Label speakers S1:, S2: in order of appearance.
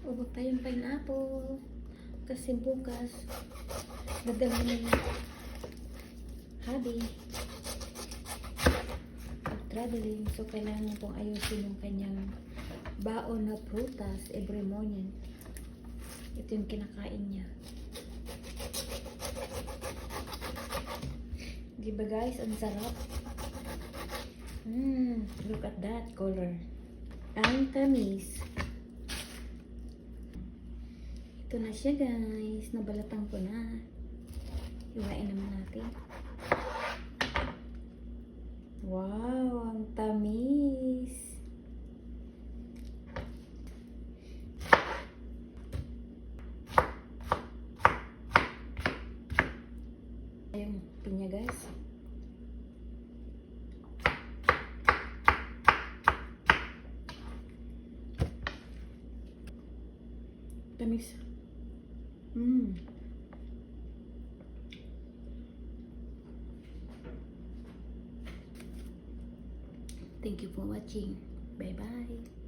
S1: Ubog tayong pineapple. Kasi bukas, dadala na yung hubby. Traveling, so kailangan kong ayusin yung kanyang baon na prutas every morning. Ito yung kinakain niya. Diba guys, ang sarap. Look at that color. Ang tamis. Ito na siya guys, nabalatan ko na. Iwain naman natin. Wow, ang tamis. Ayun, pinya guys. Tamis. Thank you for watching. Bye bye.